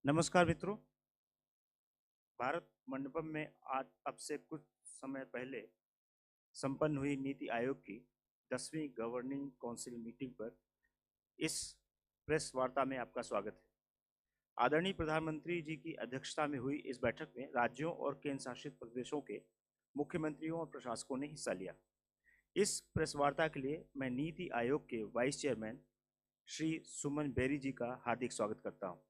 नमस्कार मित्रों। भारत मंडपम में आज अब से कुछ समय पहले संपन्न हुई नीति आयोग की 10वीं गवर्निंग काउंसिल मीटिंग पर इस प्रेस वार्ता में आपका स्वागत है। आदरणीय प्रधानमंत्री जी की अध्यक्षता में हुई इस बैठक में राज्यों और केंद्र शासित प्रदेशों के मुख्यमंत्रियों और प्रशासकों ने हिस्सा लिया। इस प्रेस वार्ता के लिए मैं नीति आयोग के vice chairman Shri Suman berry जी का हार्दिक स्वागत करता हूँ।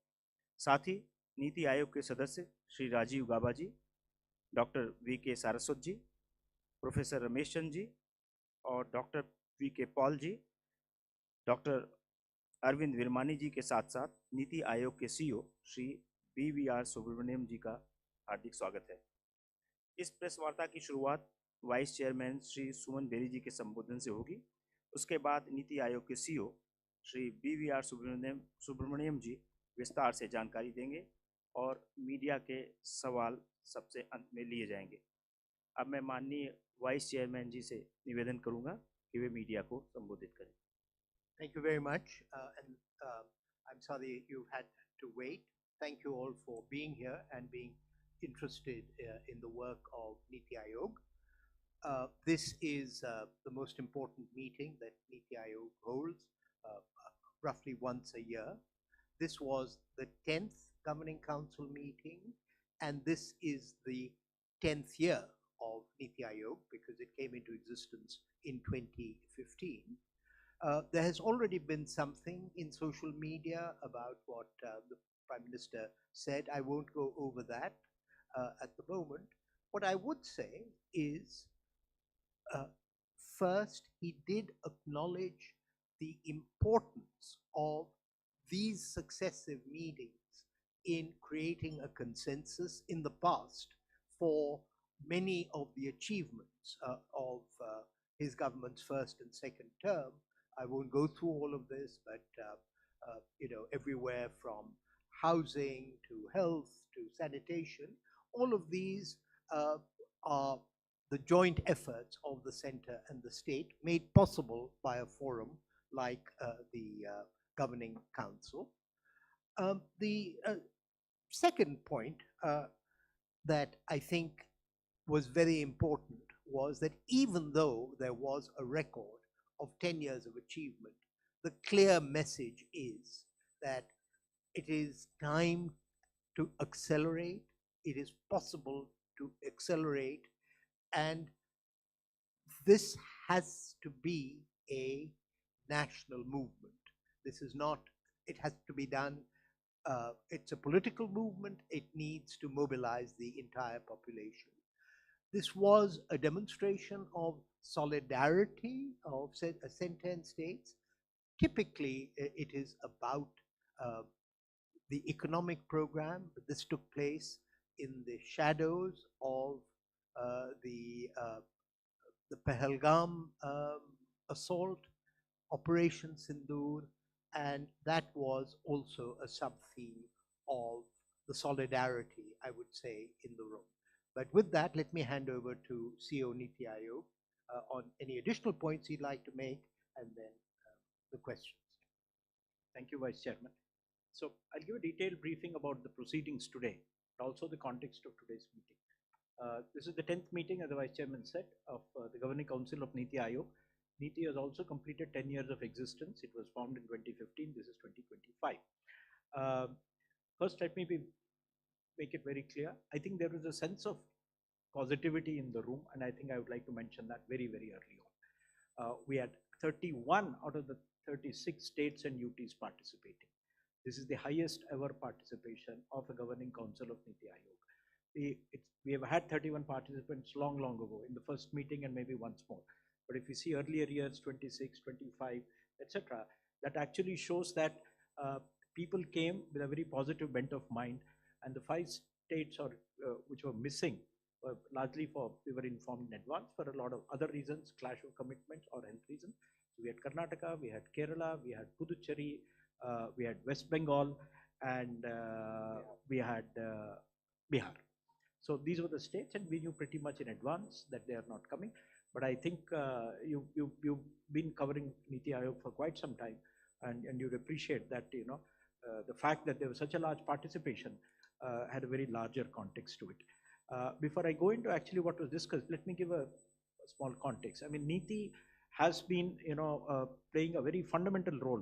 साथ ही नीति आयोग के सदस्य श्री राजीव गाबा जी, डॉक्टर वी.के. सारस्वत जी, प्रोफेसर रमेश चंद जी और डॉक्टर वी.के. पॉल जी, डॉक्टर अरविंद विरमानी जी के साथ साथ नीति आयोग के सीईओ श्री बी.वी.आर. सुब्रमण्यम जी का हार्दिक स्वागत है। इस प्रेस वार्ता की शुरुआत vice chairman Shri Suman berry जी के संबोधन से होगी। उसके बाद नीति आयोग के सीईओ श्री बी.वी.आर. सुब्रमण्यम जी विस्तार से जानकारी देंगे और मीडिया के सवाल सबसे अंत में लिए जाएंगे। अब मैं माननीय वाइस चेयरमैन जी से निवेदन करूंगा कि वे मीडिया को संबोधित करें। Thank you very much. I'm sorry you've had to wait. Thank you all for being here and being interested in the work of NITI Aayog. This is the most important meeting that NITI Aayog holds roughly once a year. This was the 10th Governing Council meeting, and this is the 10th year of NITI Aayog because it came into existence in 2015. There has already been something in social media about what the Prime Minister said. I won't go over that at the moment. What I would say is, first, he did acknowledge the importance of these successive meetings in creating a consensus in the past for many of the achievements of his government's first and second term. I won't go through all of this, but everywhere from housing to health to sanitation, all of these are the joint efforts of the center and the state made possible by a forum like the Governing Council. The second point that I think was very important was that even though there was a record of 10 years of achievement, the clear message is that it is time to accelerate, it is possible to accelerate, and this has to be a national movement. This is not, it has to be done, it's a political movement, it needs to mobilize the entire population. This was a demonstration of solidarity of center states. Typically, it is about the economic program, but this took place in the shadows of the Pahalgam assault, Operation Sindoor, and that was also a sub-theme of the solidarity, I would say, in the room. But with that, let me hand over to CEO Niti Aayog on any additional points he'd like to make, and then the questions. Thank you, Vice Chairman. So I'll give a detailed briefing about the proceedings today, but also the context of today's meeting. This is the 10th meeting, as the Vice Chairman said, of the Governing Council of NITI Aayog. NITI has also completed 10 years of existence. It was formed in 2015. This is 2025. First, let me make it very clear. I think there is a sense of positivity in the room, and I think I would like to mention that very, very early on. We had 31 out of the 36 states and UTs participating. This is the highest ever participation of a Governing Council of NITI Aayog. We have had 31 participants long ago in the first meeting and maybe once more. But if you see earlier years, 26, 25, etc., that actually shows that people came with a very positive bent of mind, and the 5 states which were missing were largely we were informed in advance for a lot of other reasons, clash of commitments or health reasons. So we had Karnataka, we had Kerala, we had Puducherry, we had West Bengal, and we had Bihar. So these were the states, and we knew pretty much in advance that they are not coming. But I think you've been covering NITI Aayog for quite some time, and you'd appreciate that the fact that there was such a large participation had a very larger context to it. Before I go into actually what was discussed, let me give a small context. I mean, NITI has been, playing a very fundamental role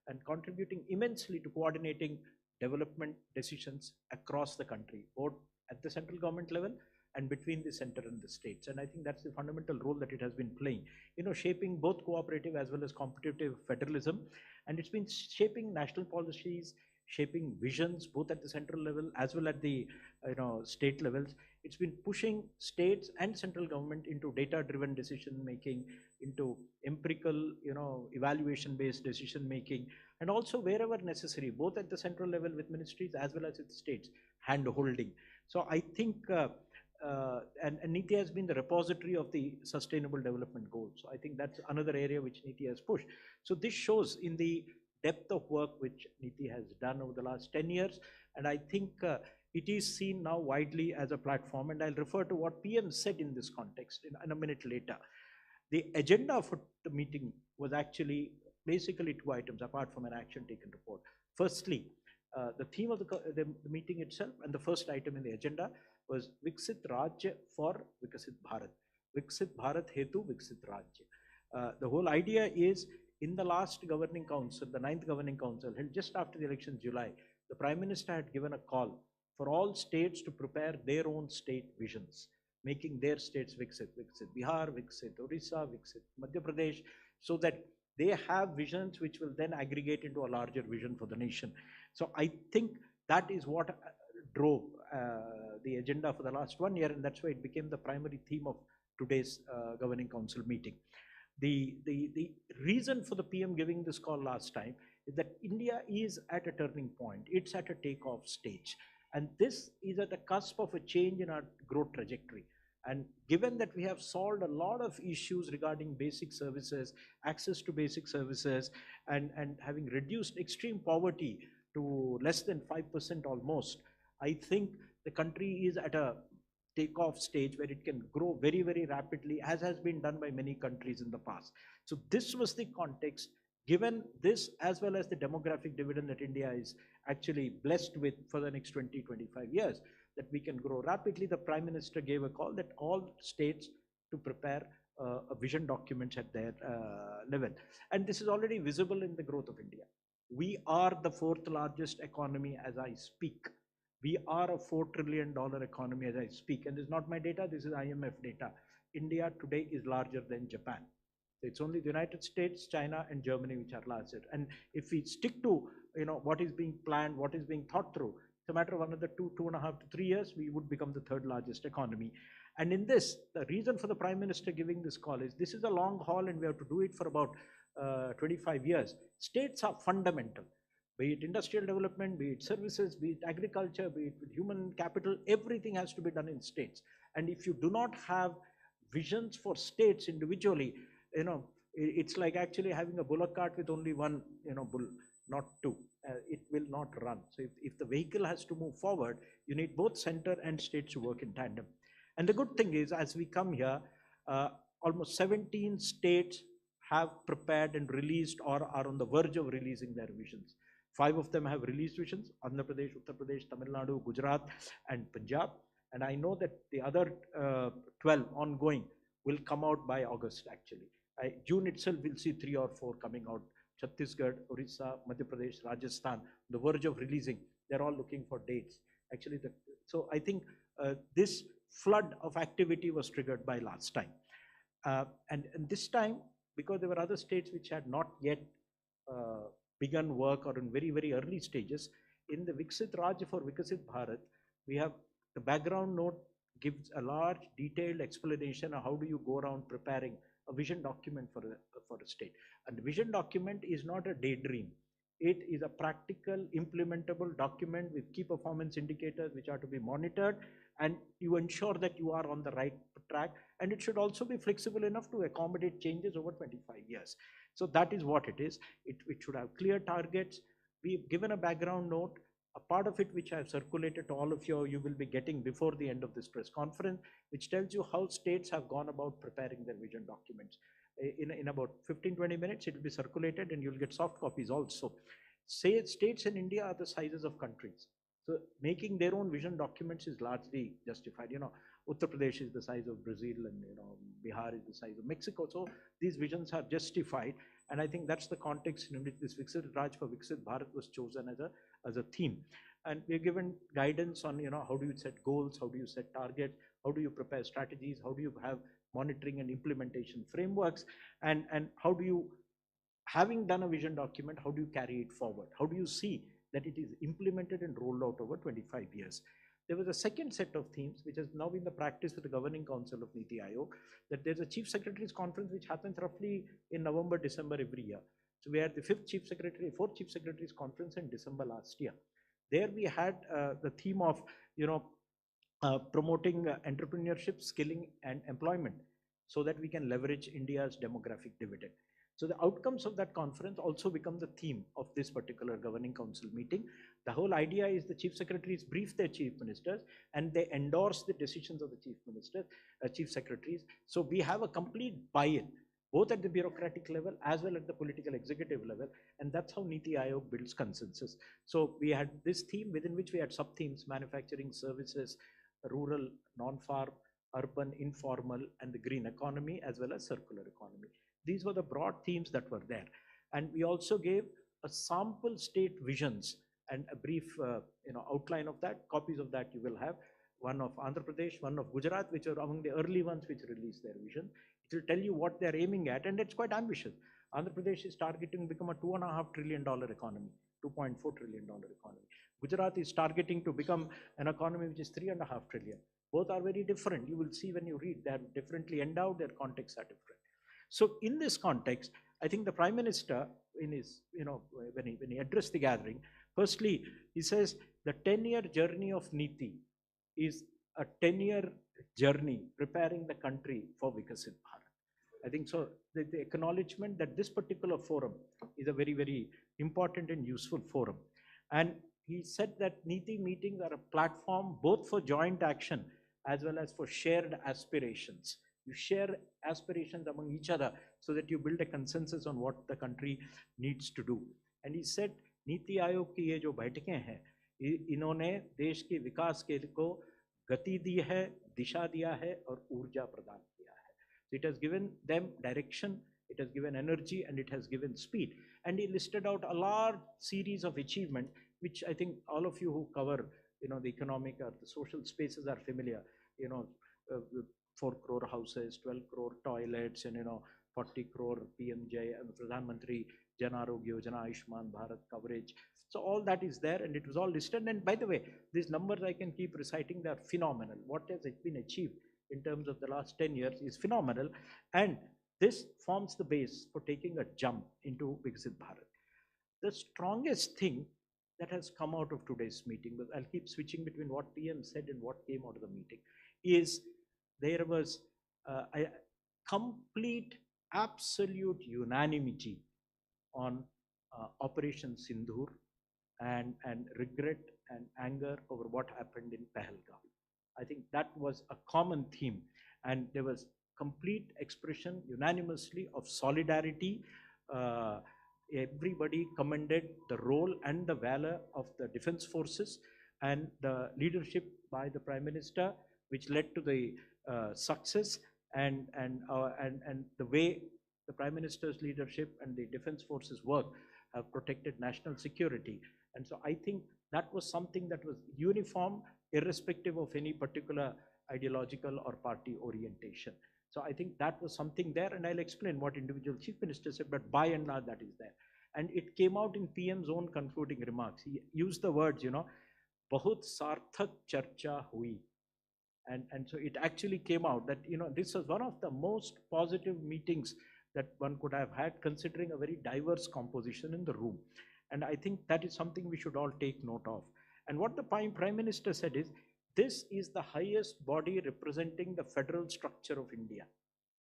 and contributing immensely to coordinating development decisions across the country, both at the central government level and between the center and the states. And I think that's the fundamental role that it has been playing, shaping both cooperative as well as competitive federalism. And it's been shaping national policies, shaping visions, both at the central level as well at the state levels. It's been pushing states and central government into data-driven decision making, into empirical, evaluation-based decision making, and also wherever necessary, both at the central level with ministries as well as with states, hand holding. So I think and NITI has been the repository of the sustainable development goals. So I think that's another area which NITI has pushed. So this shows in the depth of work which NITI has done over the last 10 years. And I think it is seen now widely as a platform. And I'll refer to what PM said in this context in a minute later. The agenda for the meeting was actually basically two items apart from an action taken report. Firstly, the theme of the meeting itself and the first item in the agenda was Vikshit Rajya for Vikshit Bharat. Vikshit Bharat Hetu Vikshit Rajya. The whole idea is in the last governing council, the 9th governing council held just after the election in July, the Prime Minister had given a call for all states to prepare their own state visions, making their states Vikshit, Vikshit Bihar, Vikshit Orissa, Vikshit Madhya Pradesh, so that they have visions which will then aggregate into a larger vision for the nation. So I think that is what drove the agenda for the last 1 year, and that's why it became the primary theme of today's governing council meeting. The reason for the PM giving this call last time is that India is at a turning point. It's at a takeoff stage. And this is at the cusp of a change in our growth trajectory. And given that we have solved a lot of issues regarding basic services, access to basic services, and having reduced extreme poverty to less than 5% almost, I think the country is at a takeoff stage where it can grow very, very rapidly, as has been done by many countries in the past. So this was the context. Given this, as well as the demographic dividend that India is actually blessed with for the next 20, 25 years, that we can grow rapidly, the Prime Minister gave a call that all states to prepare a vision document at their level. And this is already visible in the growth of India. We are the 4th largest economy as I speak. We are a $4 trillion economy as I speak. And this is not my data, this is IMF data. India today is larger than Japan. It's only the United States, China, and Germany which are larger. And if we stick to what is being planned, what is being thought through, it's a matter of another 2.5 to 3 years, we would become the 3rd largest economy. And in this, the reason for the Prime Minister giving this call is this is a long haul and we have to do it for about 25 years. States are fundamental, be it industrial development, be it services, be it agriculture, be it with human capital, everything has to be done in states. And if you do not have visions for states individually, it's like actually having a bullock cart with only one, bull, not two. It will not run. So if the vehicle has to move forward, you need both center and states to work in tandem. And the good thing is, as we come here, almost 17 states have prepared and released or are on the verge of releasing their visions. 5 of them have released visions: Andhra Pradesh, Uttar Pradesh, Tamil Nadu, Gujarat, and Punjab. And I know that the other 12 ongoing will come out by August actually. June itself we'll see 3 or 4 coming out. Chhattisgarh, Orissa, Madhya Pradesh, Rajasthan, the verge of releasing. They're all looking for dates. Actually, so I think this flood of activity was triggered by last time. And this time, because there were other states which had not yet begun work or in very, very early stages, in the Vikshit Rajya for Vikshit Bharat, we have the background note gives a large detailed explanation of how do you go around preparing a vision document for a state. And the vision document is not a daydream. It is a practical, implementable document with key performance indicators which are to be monitored, and you ensure that you are on the right track. And it should also be flexible enough to accommodate changes over 25 years. So that is what it is. It should have clear targets. We've given a background note. A part of it which I have circulated to all of you, you will be getting before the end of this press conference, which tells you how states have gone about preparing their vision documents. In about 15-20 minutes, it will be circulated and you'll get soft copies also. states in India are the sizes of countries. So making their own vision documents is largely justified. Uttar Pradesh is the size of Brazil, and Bihar is the size of Mexico. So these visions are justified, and I think that's the context in which this Vikshit Raj for Vikshit Bharat was chosen as a theme. And we're given guidance on how do you set goals, how do you set targets, how do you prepare strategies, how do you have monitoring and implementation frameworks, and how do you, having done a vision document, how do you carry it forward? How do you see that it is implemented and rolled out over 25 years? There was a second set of themes, which has now been the practice with the Governing Council of NITI Aayog, that there's a Chief Secretary's Conference which happens roughly in November, December every year. So we had the fourth Chief Secretary's Conference in December last year. There we had the theme of, promoting entrepreneurship, skilling, and employment so that we can leverage India's demographic dividend. So the outcomes of that conference also become the theme of this particular Governing Council meeting. The whole idea is the Chief Secretaries brief their Chief Ministers and they endorse the decisions of the Chief Secretaries. So we have a complete buy-in, both at the bureaucratic level as well at the political executive level, and that's how NITI Aayog builds consensus. So we had this theme within which we had sub-themes: manufacturing, services, rural, non-farm, urban, informal, and the green economy, as well as circular economy. These were the broad themes that were there. And we also gave a sample state visions and a brief outline of that. Copies of that you will have. One of Andhra Pradesh, one of Gujarat, which are among the early ones which released their vision. It will tell you what they're aiming at, and it's quite ambitious. Andhra Pradesh is targeting to become a $2.5 trillion economy, $2.4 trillion economy. Gujarat is targeting to become an economy which is $3.5 trillion. Both are very different. You will see when you read, they're differently endowed, their contexts are different. So in this context, I think the Prime Minister, in his, when he addressed the gathering, firstly, he says the 10-year journey of NITI is a 10-year journey preparing the country for Vikshit Bharat. I think so. The acknowledgement that this particular forum is a very, very important and useful forum. And he said that NITI meetings are a platform both for joint action as well as for shared aspirations. You share aspirations among each other so that you build a consensus on what the country needs to do. And he said, NITI Aayog की ये जो बैठकें हैं, इन्होंने देश के विकास के को गति दी है, दिशा दिया है और ऊर्जा प्रदान किया है. So it has given them direction, it has given energy, and it has given speed. And he listed out a large series of achievements, which I think all of you who cover, the economic or the social spaces are familiar. 4 crore houses, 12 crore toilets, and 40 crore PMJ and Pradhan Mantri Jan Arogya Yojana, Ayushman Bharat coverage. So all that is there, and it was all listed. And by the way, these numbers I can keep reciting, they are phenomenal. What has been achieved in terms of the last 10 years is phenomenal, and this forms the base for taking a jump into Vikshit Bharat. The strongest thing that has come out of today's meeting, but I'll keep switching between what PM said and what came out of the meeting, is there was a complete, absolute unanimity on Operation Sindhur and regret and anger over what happened in Pahalgam. I think that was a common theme, and there was complete expression unanimously of solidarity. Everybody commended the role and the valor of the defense forces and the leadership by the Prime Minister, which led to the success, and the way the Prime Minister's leadership and the defense forces work have protected national security. And so I think that was something that was uniform, irrespective of any particular ideological or party orientation. So I think that was something there, and I'll explain what individual chief ministers said, but by and large that is there. And it came out in PM's own concluding remarks. He used the words, bahut sarthak charcha hui. And so it actually came out that, this was one of the most positive meetings that one could have had, considering a very diverse composition in the room. And I think that is something we should all take note of. And what the Prime Minister said is, this is the highest body representing the federal structure of India,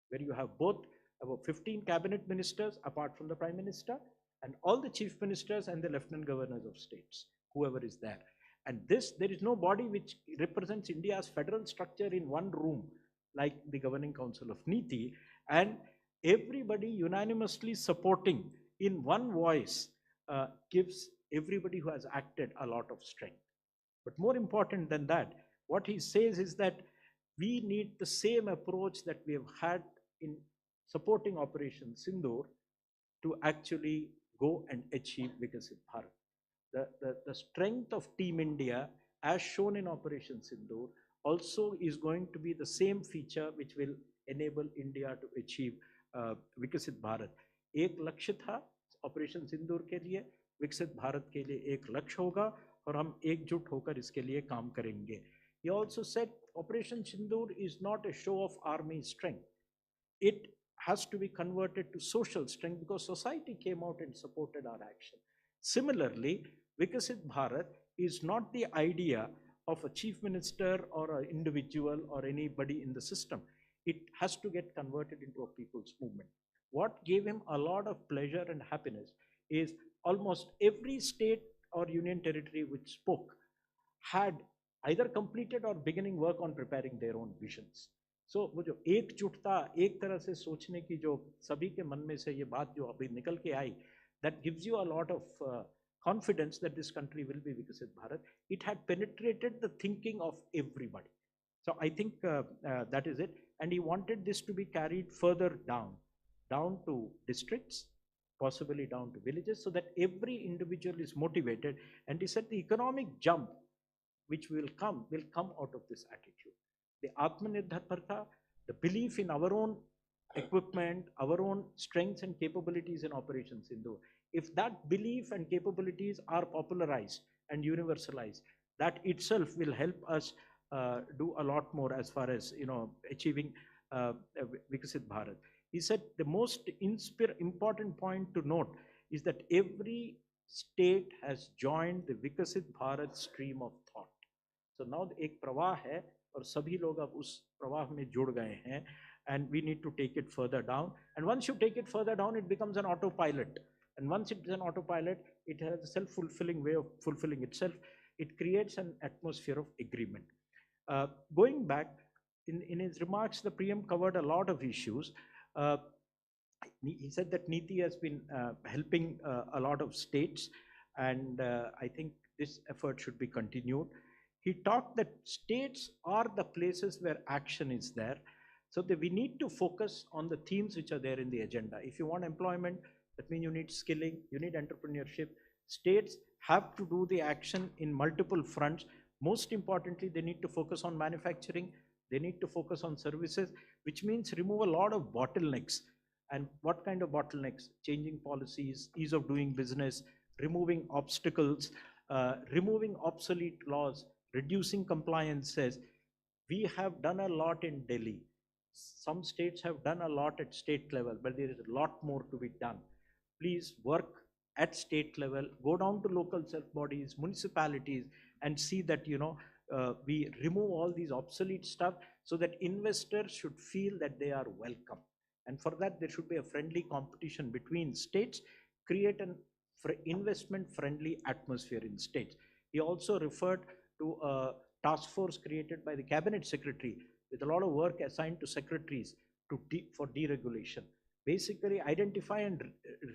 where you have both about 15 cabinet ministers apart from the Prime Minister, and all the chief ministers and the lieutenant governors of states, whoever is there. And there is no body which represents India's federal structure in one room, like the Governing Council of NITI, and everybody unanimously supporting in one voice gives everybody who has acted a lot of strength. But more important than that, what he says is that we need the same approach that we have had in supporting Operation Sindoor to actually go and achieve Vikasit Bharat. The strength of Team India, as shown in Operation Sindoor, also is going to be the same feature which will enable India to achieve Vikasit Bharat. एक लक्ष्य था operation सिंदूर के लिए, विकसित भारत के लिए एक लक्ष्य होगा और हम एकजुट होकर इसके लिए काम करेंगे. He also said Operation Sindoor is not a show of army strength. It has to be converted to social strength because society came out and supported our action. Similarly, Vikasit Bharat is not the idea of a chief minister or an individual or anybody in the system. It has to get converted into a people's movement. What gave him a lot of pleasure and happiness is almost every state or union territory which spoke had either completed or beginning work on preparing their own visions. So वो जो एकजुटता, एक तरह से सोचने की जो सभी के मन में से ये बात जो अभी निकल के आई, that gives you a lot of confidence that this country will be Vikasit Bharat. It had penetrated the thinking of everybody. So I think that is it. And he wanted this to be carried further down to districts, possibly down to villages, so that every individual is motivated. And he said the economic jump which will come out of this attitude. The Atmanirbharta, the belief in our own equipment, our own strengths and capabilities in Operation Sindoor. If that belief and capabilities are popularized and universalized, that itself will help us do a lot more as far as achieving Vikasit Bharat. He said the most important point to note is that every state has joined the Vikasit Bharat stream of thought. So now एक प्रवाह है और सभी लोग अब उस प्रवाह में जुड़ गए हैं, and we need to take it further down. And once you take it further down, it becomes an autopilot. And once it is an autopilot, it has a self-fulfilling way of fulfilling itself. It creates an atmosphere of agreement. Going back, in his remarks, the PM covered a lot of issues. He said that NITI has been helping a lot of states, and I think this effort should be continued. He talked that states are the places where action is there. So that we need to focus on the themes which are there in the agenda. If you want employment, that means you need skilling, you need entrepreneurship. States have to do the action in multiple fronts. Most importantly, they need to focus on manufacturing, they need to focus on services, which means remove a lot of bottlenecks. And what kind of bottlenecks? Changing policies, ease of doing business, removing obstacles, removing obsolete laws, reducing compliances. We have done a lot in Delhi. Some states have done a lot at state level, but there is a lot more to be done. Please work at state level, go down to local self bodies, municipalities, and see that we remove all these obsolete stuff so that investors should feel that they are welcome. And for that, there should be a friendly competition between states, create an investment friendly atmosphere in states. He also referred to a task force created by the cabinet secretary with a lot of work assigned to secretaries for deregulation. Basically identify and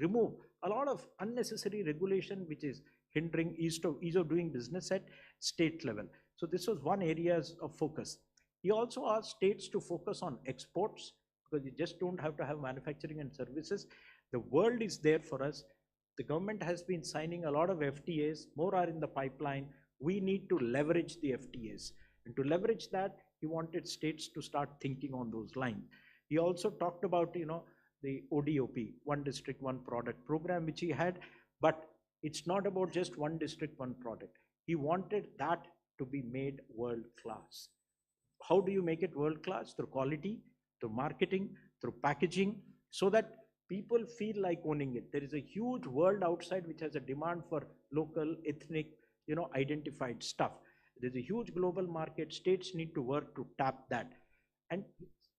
remove a lot of unnecessary regulation which is hindering ease of doing business at state level. So this was one area of focus. He also asked states to focus on exports because you just don't have to have manufacturing and services. The world is there for us. The government has been signing a lot of FTAs, more are in the pipeline. We need to leverage the FTAs. And to leverage that, he wanted states to start thinking on those lines. He also talked about, the ODOP, one district, one product program, which he had, but it's not about just one district, one product. He wanted that to be made world class. How do you make it world class? Through quality, through marketing, through packaging, so that people feel like owning it. There is a huge world outside which has a demand for local, ethnic, identified stuff. There's a huge global market. States need to work to tap that. And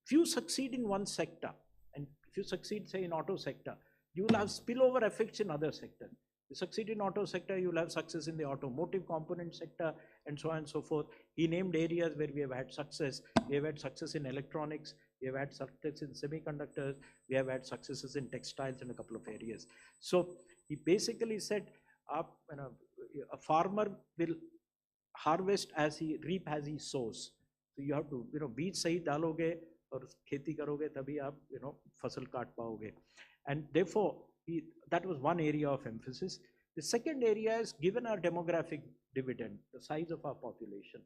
if you succeed in one sector, and if you succeed, say, in auto sector, you will have spillover effects in other sectors. You succeed in auto sector, you will have success in the automotive component sector and so on and so forth. He named areas where we have had success. We have had success in electronics, we have had success in semiconductors, we have had successes in textiles and a couple of areas. So he basically said, a farmer will harvest as he reap as he sows. So you have to, बीज सही डालोगे और खेती करोगे तभी आप, फसल काट पाओगे. And therefore, that was one area of emphasis. The second area is, given our demographic dividend, the size of our population,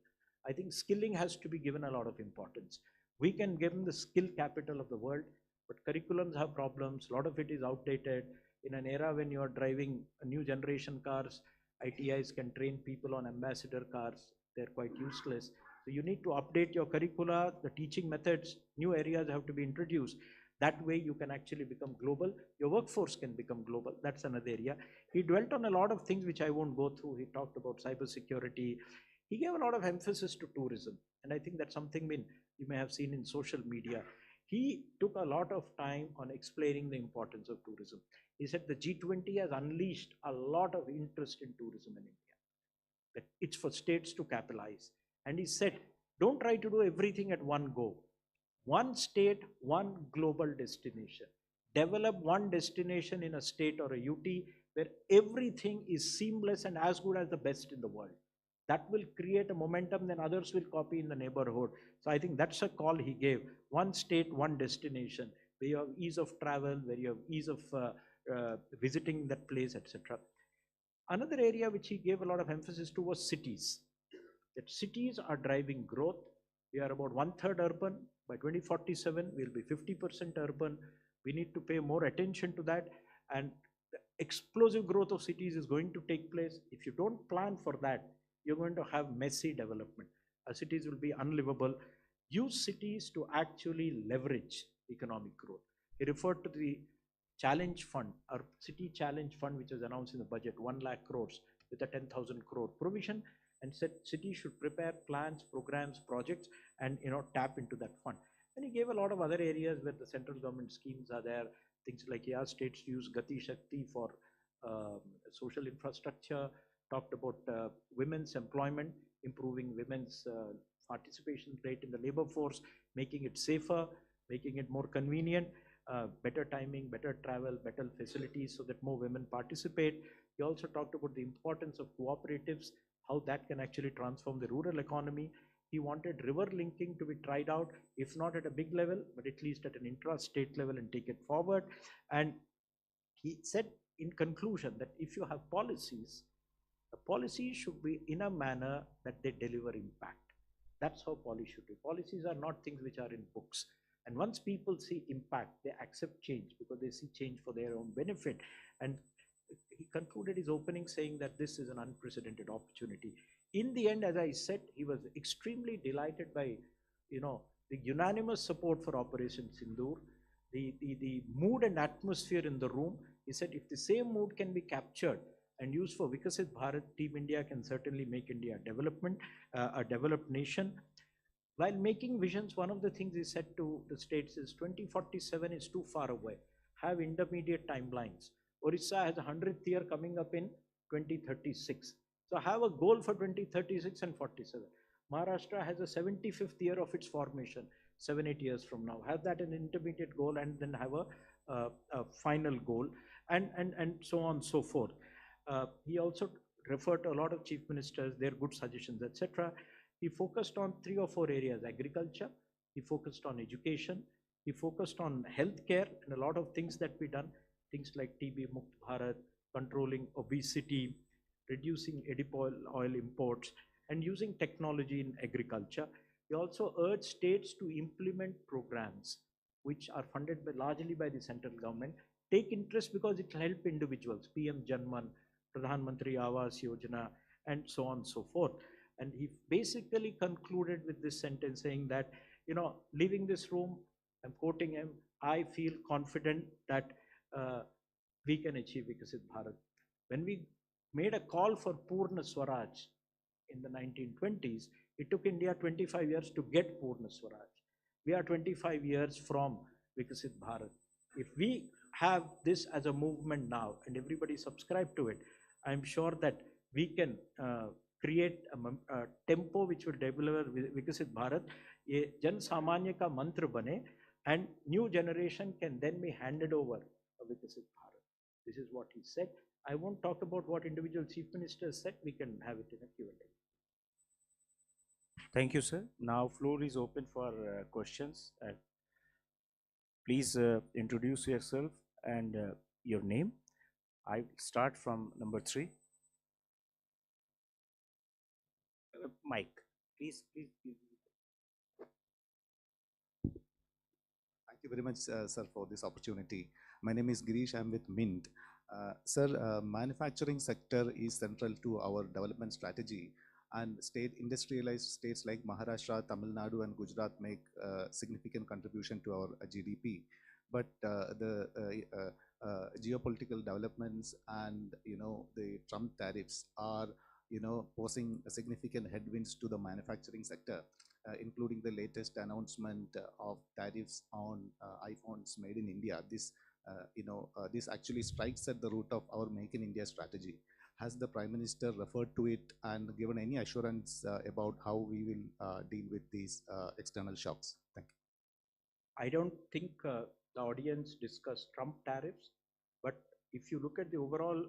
I think skilling has to be given a lot of importance. We can give them the skill capital of the world, but curriculums have problems. A lot of it is outdated. In an era when you are driving a new generation cars, ITIs can train people on ambassador cars. They're quite useless. So you need to update your curricula, the teaching methods, new areas have to be introduced. That way you can actually become global. Your workforce can become global. That's another area. He dwelt on a lot of things which I won't go through. He talked about cybersecurity. He gave a lot of emphasis to tourism. And I think that's something you may have seen in social media. He took a lot of time on explaining the importance of tourism. He said the G20 has unleashed a lot of interest in tourism in India. That it's for states to capitalize. And he said, don't try to do everything at one go. One state, one global destination. Develop one destination in a state or a UT where everything is seamless and as good as the best in the world. That will create a momentum, then others will copy in the neighborhood. So I think that's a call he gave. One state, one destination, where you have ease of travel, where you have ease of visiting that place, etc. Another area which he gave a lot of emphasis to was cities. That cities are driving growth. We are about 1/3 urban. By 2047, we'll be 50% urban. We need to pay more attention to that. And the explosive growth of cities is going to take place. If you don't plan for that, you're going to have messy development. Our cities will be unlivable. Use cities to actually leverage economic growth. He referred to the challenge fund, our city challenge fund, which was announced in the budget, 1 lakh crores with a 10,000 crore provision, and said cities should prepare plans, programs, projects, and tap into that fund. And he gave a lot of other areas where the central government schemes are there. Things like he asked states to use Gati Shakti for social infrastructure. Talked about women's employment, improving women's participation rate in the labor force, making it safer, making it more convenient, better timing, better travel, better facilities so that more women participate. He also talked about the importance of cooperatives, how that can actually transform the rural economy. He wanted river linking to be tried out, if not at a big level, but at least at an intra-state level, and take it forward. And he said in conclusion that if you have policies, the policy should be in a manner that they deliver impact. That's how policy should be. Policies are not things which are in books. And once people see impact, they accept change because they see change for their own benefit. And he concluded his opening saying that this is an unprecedented opportunity. In the end, as I said, he was extremely delighted by, the unanimous support for Operation Sindoor, the mood and atmosphere in the room. He said if the same mood can be captured and used for Vikshit Bharat, Team India can certainly make India a developed nation. While making visions, one of the things he said to the states is 2047 is too far away. Have intermediate timelines. Orissa has a 100th year coming up in 2036. So have a goal for 2036 and 47. Maharashtra has a 75th year of its formation, 7-8 years from now. Have that an intermediate goal and then have a final goal, and so on and so forth. He also referred to a lot of chief ministers, their good suggestions, etc. He focused on 3 or 4 areas: agriculture, he focused on education, he focused on healthcare, and a lot of things that we done, things like TB Mukt Bharat, controlling obesity, reducing edible oil imports, and using technology in agriculture. He also urged states to implement programs which are funded largely by the central government. Take interest because it will help individuals, PM Janman, Pradhan Mantri Awas Yojana, and so on and so forth. And he basically concluded with this sentence saying that, leaving this room, I'm quoting him, I feel confident that we can achieve Vikshit Bharat. When we made a call for Purna Swaraj in the 1920s, it took India 25 years to get Purna Swaraj. We are 25 years from Vikshit Bharat. If we have this as a movement now and everybody subscribe to it, I'm sure that we can create a tempo which will deliver Vikshit Bharat, ये जन सामान्य का मंत्र बने, and new generation can then be handed over a Vikshit Bharat. This is what he said. I won't talk about what individual chief ministers said. We can have it in a Q&A. Thank you, sir. Now floor is open for questions. Please introduce yourself and your name. I will start from number 3. Mike, please. Thank you very much, sir, for this opportunity. My name is Girish. I'm with Mint. Sir, manufacturing sector is central to our development strategy, and industrialized states like Maharashtra, Tamil Nadu, and Gujarat make significant contribution to our GDP. But the geopolitical developments and the Trump tariffs are posing significant headwinds to the manufacturing sector, including the latest announcement of tariffs on iPhones made in India. This actually strikes at the root of our Make in India strategy. Has the Prime Minister referred to it and given any assurance about how we will deal with these external shocks? Thank you. I don't think the audience discussed Trump tariffs, but if you look at the overall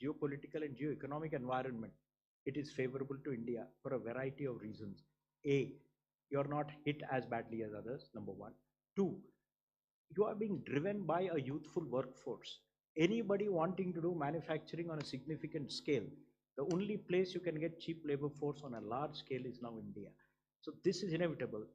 geopolitical and geoeconomic environment, it is favorable to India for a variety of reasons. A, you're not hit as badly as others, number one. Two, you are being driven by a youthful workforce. Anybody wanting to do manufacturing on a significant scale, the only place you can get cheap labor force on a large scale is now India. So this is inevitable.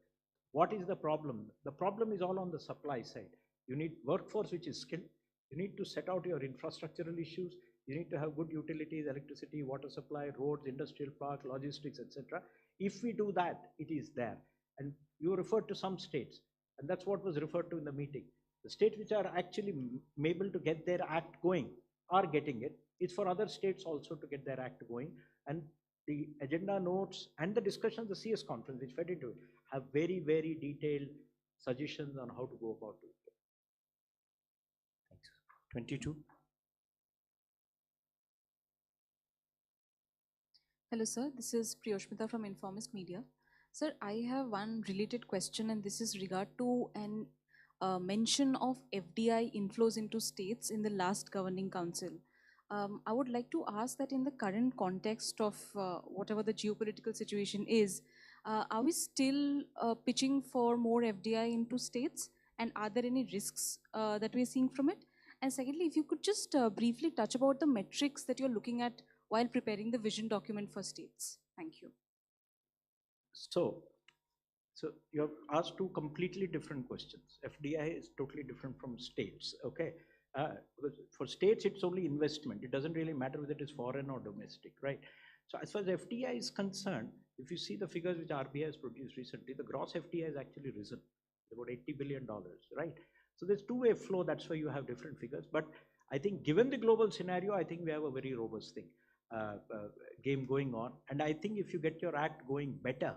What is the problem? The problem is all on the supply side. You need workforce which is skilled. You need to set out your infrastructural issues. You need to have good utilities, electricity, water supply, roads, industrial park, logistics, etc. If we do that, it is there. And you referred to some states, and that's what was referred to in the meeting. The states which are actually able to get their act going are getting it. It's for other states also to get their act going. And the agenda notes and the discussions, the CS conference, which fed into it, have very, very detailed suggestions on how to go about it. Thanks. 22. Hello, sir. This is Priyoshmita from Informist Media. Sir, I have one related question, and this is regard to an mention of FDI inflows into states in the last governing council. I would like to ask that in the current context of whatever the geopolitical situation is, are we still pitching for more FDI into states? And are there any risks that we're seeing from it? And secondly, if you could just briefly touch about the metrics that you're looking at while preparing the vision document for states. Thank you. So you have asked two completely different questions. FDI is totally different from states, okay? Because for states, it's only investment. It doesn't really matter whether it is foreign or domestic, right? So as far as FDI is concerned, if you see the figures which RBI has produced recently, the gross FDI has actually risen, about $80 billion, right? So there's two-way flow, that's why you have different figures. But I think given the global scenario, I think we have a very robust game going on. And I think if you get your act going better,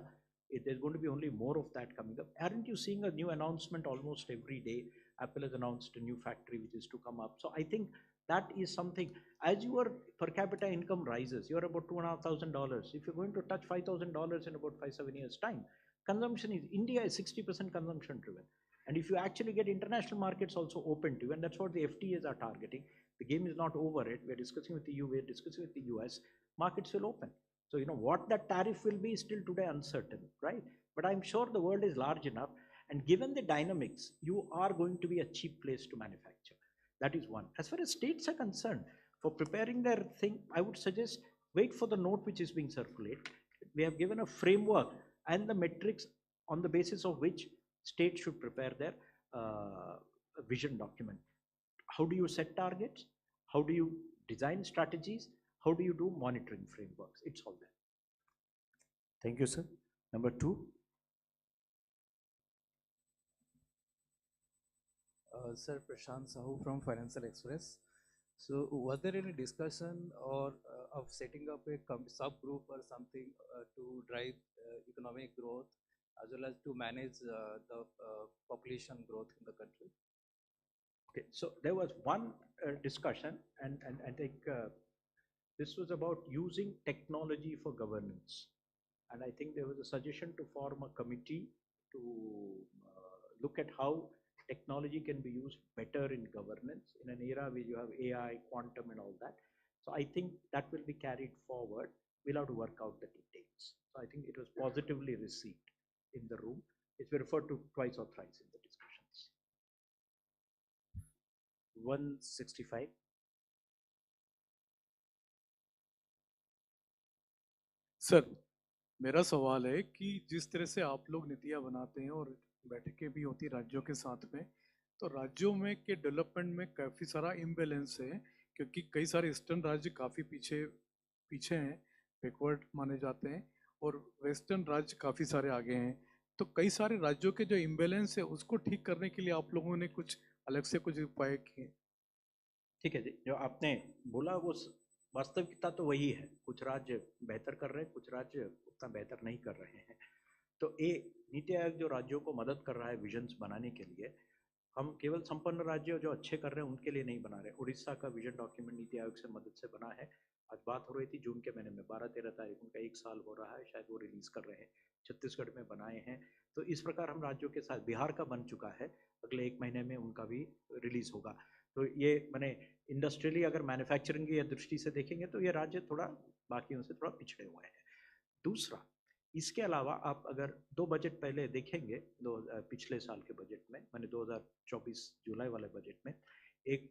there's going to be only more of that coming up. Aren't you seeing a new announcement almost every day? Apple has announced a new factory which is to come up. So I think that is something. As your per capita income rises, you're about $2,500. If you're going to touch $5,000 in about 5-7 years' time, consumption is, India is 60% consumption driven. And if you actually get international markets also open to you, and that's what the FTAs are targeting, the game is not over it. We're discussing with the EU, we're discussing with the US, markets will open. So, what that tariff will be is still today uncertain, right? But I'm sure the world is large enough, and given the dynamics, you are going to be a cheap place to manufacture. That is one. As far as states are concerned, for preparing their thing, I would suggest wait for the note which is being circulated. We have given a framework and the metrics on the basis of which states should prepare their vision document. How do you set targets? How do you design strategies? How do you do monitoring frameworks? It's all there. Thank you, sir. Number 2. Sir, Prashant Sahu from Financial Express. So was there any discussion or of setting up a subgroup or something to drive economic growth as well as to manage the population growth in the country? Okay, so there was one discussion, and I think This was about using technology for governance. And I think there was a suggestion to form a committee to look at how technology can be used better in governance in an era where you have AI, quantum, and all that. So I think that will be carried forward. We'll have to work out the details. So I think it was positively received in the room. It's been referred to twice or thrice in the discussions. 165. Sir, मेरा सवाल है कि जिस तरह से आप लोग नीतियाँ बनाते हैं और बैठकें भी होती राज्यों के साथ में, तो राज्यों में के डेवलपमेंट में काफ़ी सारा इम्बैलेंस है, क्योंकि कई सारे ईस्टर्न राज्य काफ़ी पीछे हैं, बैकवर्ड माने जाते हैं, और वेस्टर्न राज्य काफ़ी सारे आगे हैं। तो कई सारे राज्यों के जो इम्बैलेंस है उसको ठीक करने के लिए आप लोगों ने कुछ अलग से कुछ उपाय किए? ठीक है जी, जो आपने बोला वो वास्तविकता तो वही है। कुछ राज्य बेहतर कर रहे हैं, कुछ राज्य उतना बेहतर नहीं कर रहे हैं। तो नीति आयोग जो राज्यों को मदद कर रहा है विजन्स बनाने के लिए, हम केवल संपन्न राज्य जो अच्छे कर रहे हैं उनके लिए नहीं बना रहे। उड़ीसा का विजन डॉक्यूमेंट नीति आयोग से मदद से बना है। आज बात हो रही थी जून के महीने में 12-13 तारीख उनका 1 साल हो रहा है, शायद वो रिलीज कर रहे हैं। छत्तीसगढ़ में बनाए हैं। तो इस प्रकार हम राज्यों के साथ, बिहार का बन चुका है, अगले 1 महीने में उनका भी रिलीज होगा। तो ये मैंने इंडस्ट्रियली अगर मैन्युफैक्चरिंग की दृष्टि से देखेंगे तो ये राज्य थोड़ा बाकियों से थोड़ा पिछड़े हुए हैं। दूसरा, इसके अलावा आप अगर 2 बजट पहले देखेंगे, पिछले साल के बजट में, मैंने 2024 जुलाई वाले बजट में एक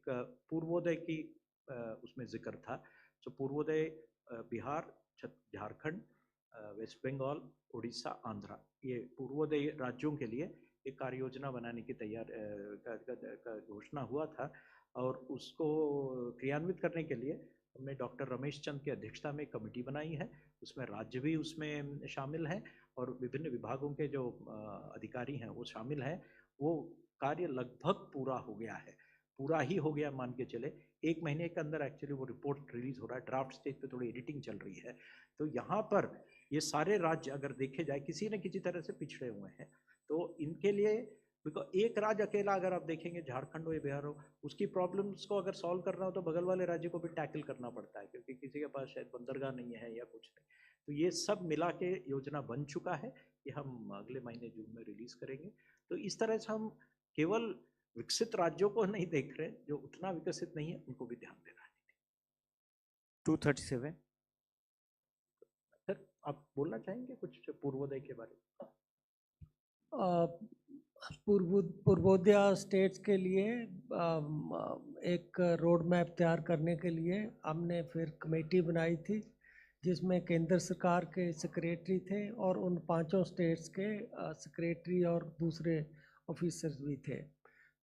पूर्वोदय की उसमें जिक्र था। तो पूर्वोदय बिहार, झारखंड, वेस्ट बंगाल, उड़ीसा, आंध्रा, ये पूर्वोदय राज्यों के लिए एक कार्य योजना बनाने की का घोषणा हुआ था। और उसको क्रियान्वित करने के लिए हमने डॉक्टर रमेश चंद की अध्यक्षता में एक कमेटी बनाई है। उसमें राज्य भी उसमें शामिल हैं और विभिन्न विभागों के जो अधिकारी हैं वो शामिल हैं। वो कार्य लगभग पूरा हो गया है, पूरा ही हो गया मान के चले। 1 महीने के अंदर एक्चुअली वो रिपोर्ट रिलीज हो रहा है। ड्राफ्ट स्टेज पे थोड़ी एडिटिंग चल रही है। तो यहाँ पर ये सारे राज्य अगर देखे जाए किसी न किसी तरह से पिछड़े हुए हैं। तो इनके लिए एक राज्य अकेला अगर आप देखेंगे, झारखंड हो या बिहार हो, उसकी प्रॉब्लम्स को अगर सॉल्व करना हो तो बगल वाले राज्य को भी टैकल करना पड़ता है, क्योंकि किसी के पास शायद बंदरगाह नहीं है या कुछ नहीं। तो ये सब मिला के योजना बन चुका है कि हम अगले महीने जून में रिलीज करेंगे। तो इस तरह से हम केवल विकसित राज्यों को नहीं देख रहे, जो उतना विकसित नहीं है उनको भी ध्यान दे रहा है। 237। सर, आप बोलना चाहेंगे कुछ पूर्वोदय के बारे में? पूर्वोदय स्टेट्स के लिए एक रोड मैप तैयार करने के लिए हमने फिर कमेटी बनाई थी, जिसमें केंद्र सरकार के सेक्रेटरी थे और उन 5 स्टेट्स के सेक्रेटरी और दूसरे ऑफिसर्स भी थे।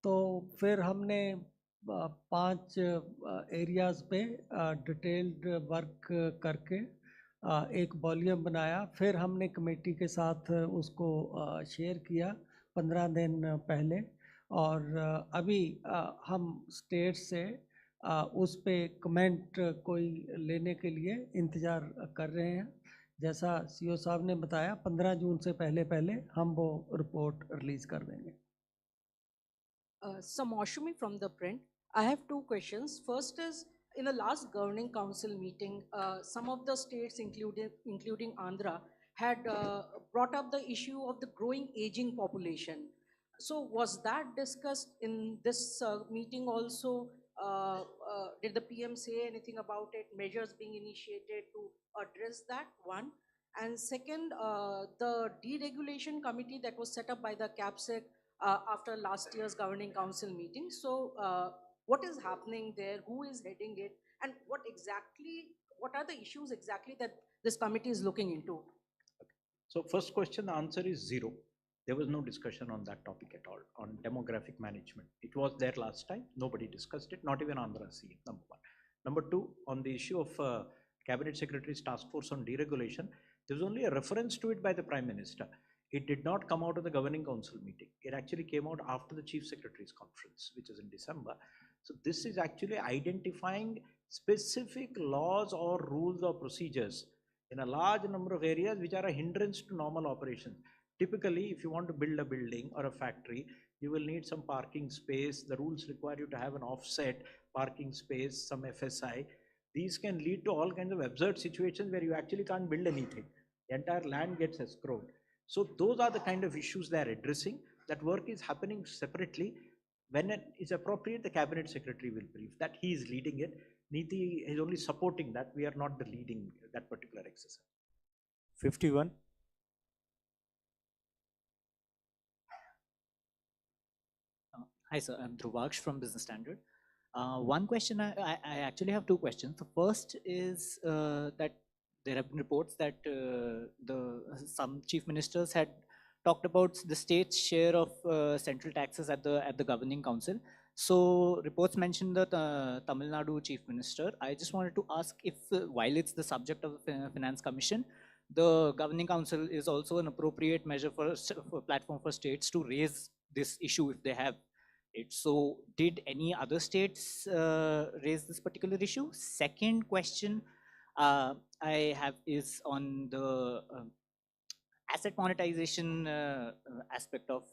तो फिर हमने 5 एरियाज़ पे डिटेल्ड वर्क करके एक वॉल्यूम बनाया। फिर हमने कमेटी के साथ उसको शेयर किया 15 दिन पहले, और अभी हम स्टेट से उस पे कमेंट कोई लेने के लिए इंतज़ार कर रहे हैं। जैसा सीओ साहब ने बताया, 15 जून से पहले हम वो रिपोर्ट रिलीज़ कर देंगे। Samoshumi from the print. I have 2 questions. First is, in the last governing council meeting, some of the states, including Andhra, had brought up the issue of the growing aging population. So was that discussed in this meeting also? Did the PM say anything about it, measures being initiated to address that? One. And second, the deregulation committee that was set up by the CAPSEC after last year's governing council meeting. So what is happening there? Who is heading it? And what are the issues exactly that this committee is looking into? So first question, the answer is 0. There was no discussion on that topic at all, on demographic management. It was there last time. Nobody discussed it, not even Andhra CM, number 1. Number 2, on the issue of Cabinet Secretary's task force on deregulation, there was only a reference to it by the Prime Minister. It did not come out of the governing council meeting. It actually came out after the Chief Secretary's conference, which is in December. So this is actually identifying specific laws or rules or procedures in a large number of areas which are a hindrance to normal operations. Typically, if you want to build a building or a factory, you will need some parking space. The rules require you to have an offset parking space, some FSI. these can lead to all kinds of absurd situations where you actually can't build anything. The entire land gets escrowed. So those are the kind of issues they are addressing. That work is happening separately. When it is appropriate, the cabinet secretary will brief that. He is leading it. NITI is only supporting that. We are not the leading that particular exercise. 51. Hi, sir. I'm Dhruvaksh from Business Standard. One question, I actually have two questions. The first is that there have been reports that some chief ministers had talked about the state's share of central taxes at the governing council. So reports mentioned the Tamil Nadu chief minister. I just wanted to ask if, while it's the subject of the Finance Commission, the governing council is also an appropriate measure for platform for states to raise this issue if they have it. So did any other states raise this particular issue? Second question I have is on the asset monetization aspect of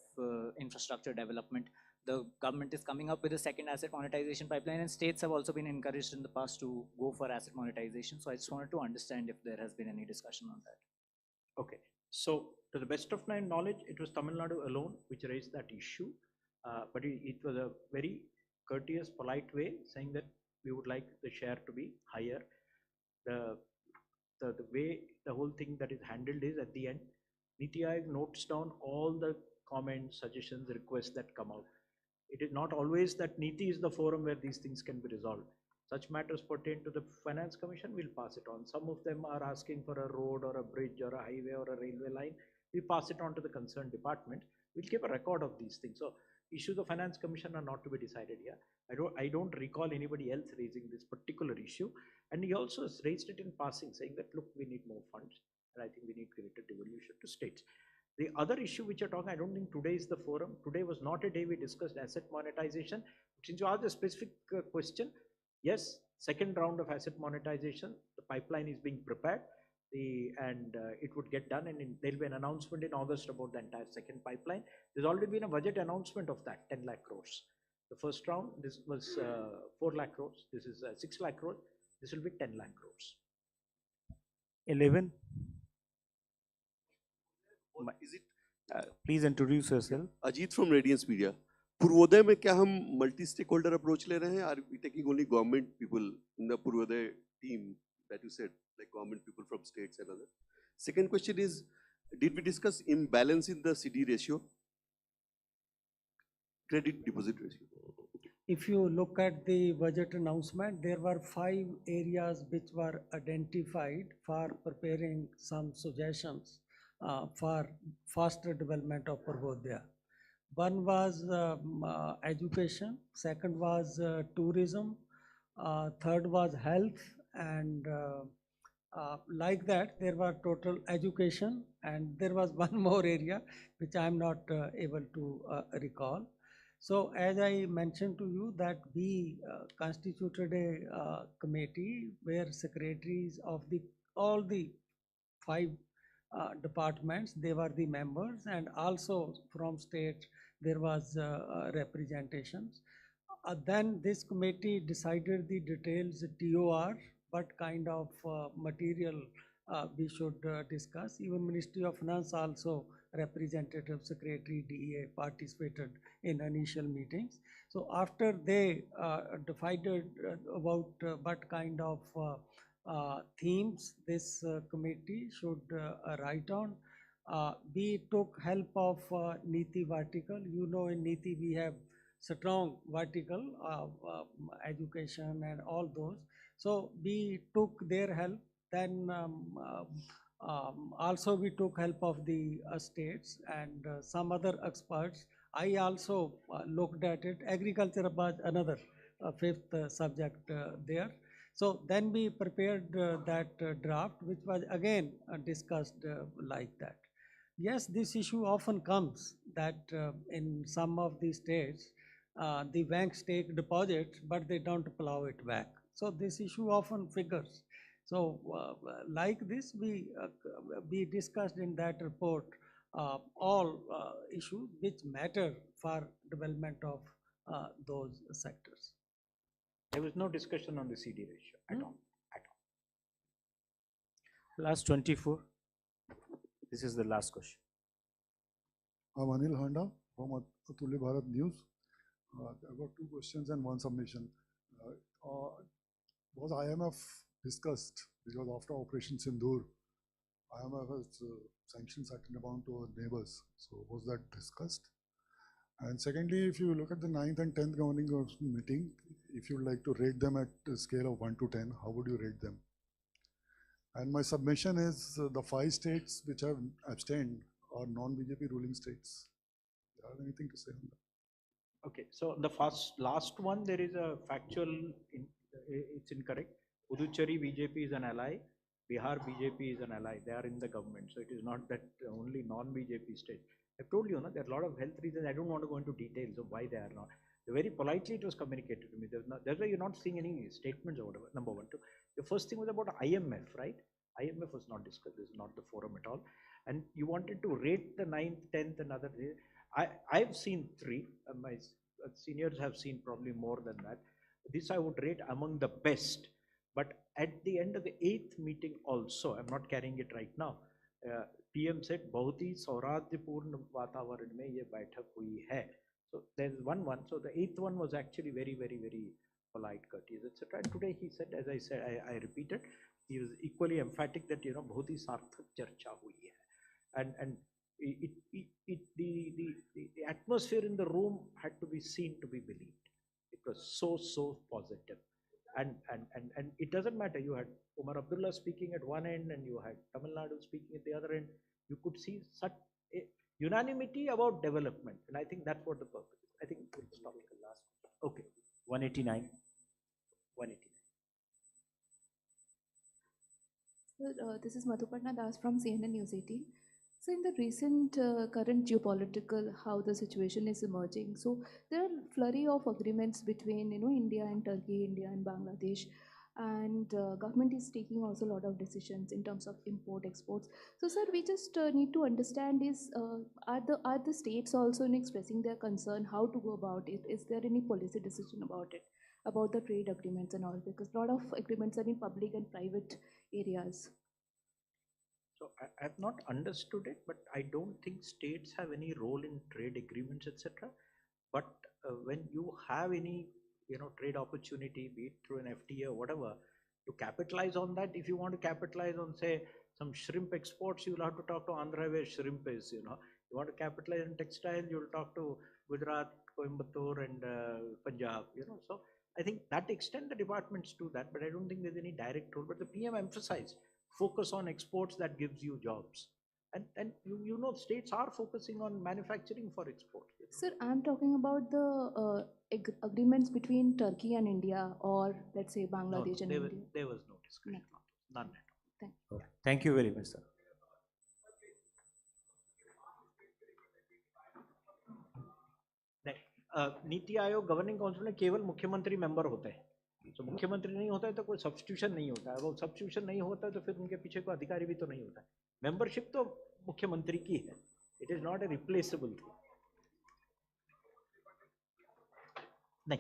infrastructure development. The government is coming up with a second asset monetization pipeline, and states have also been encouraged in the past to go for asset monetization. So I just wanted to understand if there has been any discussion on that. Okay, so to the best of my knowledge, it was Tamil Nadu alone which raised that issue, but it was a very courteous, polite way saying that we would like the share to be higher. The way the whole thing that is handled is, at the end, NITI Aayog notes down all the comments, suggestions, requests that come out. It is not always that NITI is the forum where these things can be resolved. Such matters pertain to the Finance Commission, we'll pass it on. Some of them are asking for a road or a bridge or a highway or a railway line. We pass it on to the concerned department. We'll keep a record of these things. So issues of Finance Commission are not to be decided here. I don't recall anybody else raising this particular issue. And he also raised it in passing, saying that, look, we need more funds, and I think we need greater devolution to states. The other issue which you're talking, I don't think today is the forum. Today was not a day we discussed asset monetization. Since you asked a specific question, yes, second round of asset monetization, the pipeline is being prepared, and it would get done, and there'll be an announcement in August about the entire second pipeline. There's already been a budget announcement of that, 10 lakh crores. The first round, this was 4 lakh crores. This is 6 lakh crores. This will be 10 lakh crores. 11. Is it Please introduce yourself. Ajit from Radiance Media. Purvodaya में क्या हम multi stake holder approach ले रहे हैं? Are we taking only government people in the Purvodaya team that you said, like government people from states and other? Second question is, did we discuss imbalance in the CD ratio, credit deposit ratio? If you look at the budget announcement, there were 5 areas which were identified for preparing some suggestions for faster development of Purvodaya. One was education, second was tourism, third was health, and like that there were total education, and there was one more area which I am not able to recall. So as I mentioned to you that we constituted a committee where secretaries of all the 5 departments, they were the members, and also from state there was representations. Then this committee decided the details, TOR, what kind of material we should discuss. Even Ministry of Finance also, representative secretary DEA participated in initial meetings. So after they decided about what kind of themes this committee should write on, we took help of NITI vertical. You know, in NITI we have strong vertical education and all those. So we took their help. Then also we took help of the states and some other experts. I also looked at it. Agriculture was another 5th subject there. So then we prepared that draft, which was again discussed like that. Yes, this issue often comes that in some of the states, the banks take deposits, but they don't plow it back. So this issue often figures. So like this, we discussed in that report all issues which matter for development of those sectors. There was no discussion on the CD ratio at all. Class 24. This is the last question. I'm Anil Handa from Atulya Bharat News. I've got two questions and one submission. Was IMF discussed? Because after Operation Sindoor, IMF has sanctioned certain amount to our neighbors. So was that discussed? And secondly, if you look at the 9th and 10th governing council meeting, if you'd like to rate them at a scale of 1 to 10, how would you rate them? And my submission is the 5 states which have abstained are non-BJP ruling states. Do you have anything to say on that? Okay, so the last one, there is a factual, it's incorrect. Puducherry BJP is an ally, Bihar BJP is an ally, they are in the government. So it is not that only non-BJP states. I told you, there are a lot of health reasons. I don't want to go into details of why they are not. Very politely it was communicated to me. That's why you're not seeing any statements or whatever, number one. Two. The first thing was about IMF, right? IMF was not discussed, this is not the forum at all. And you wanted to rate the 9th, 10th and other days. I've seen 3, my seniors have seen probably more than that. This I would rate among the best. But at the end of the 8th meeting also, I'm not carrying it right now, PM said, बहुत ही सौराज्यपूर्ण वातावरण में ये बैठक हुई है. So there's one. So the 8th one was actually very, very, very polite, courteous, etc. And today he said, as I said, I repeated, he was equally emphatic that बहुत ही सार्थक चर्चा हुई है. And the atmosphere in the room had to be seen to be believed. It was so positive. And it doesn't matter, you had Umar Abdullah speaking at one end and you had Tamil Nadu speaking at the other end. You could see such a unanimity about development, and I think that's what the purpose is. I think we'll stop at the last one. Okay, 189. 189. Sir, this is Madhuparna Das from CNN News 18. So in the recent current geopolitical, how the situation is emerging, so there are flurry of agreements between India and Turkey, India and Bangladesh, and government is taking also a lot of decisions in terms of import exports. So sir, we just need to understand is are the states also in expressing their concern how to go about it? Is there any policy decision about it, about the trade agreements and all, because a lot of agreements are in public and private areas. So I have not understood it, but I don't think states have any role in trade agreements, etc. But when you have any trade opportunity, be it through an FTA or whatever, to capitalize on that, if you want to capitalize on, say, some shrimp exports, you'll have to talk to Andhra where shrimp is, You want to capitalize on textile, you'll talk to Gujarat, Coimbatore and Punjab, So I think that extent the departments do that, but I don't think there's any direct role. But the PM emphasized, focus on exports that gives you jobs. And states are focusing on manufacturing for export. Sir, I'm talking about the agreements between Turkey and India, or let's say Bangladesh and India. There was no discussion. None at all. Thank you. Okay. Thank you very much, sir. NITI Aayog governing council में केवल मुख्यमंत्री member होते हैं. तो मुख्यमंत्री नहीं होता है तो कोई सब्स्टिट्यूशन नहीं होता है. वो सब्स्टिट्यूशन नहीं होता है तो फिर उनके पीछे कोई अधिकारी भी तो नहीं होता है. मेंबरशिप तो मुख्यमंत्री की है. It is not a replaceable thing. नहीं.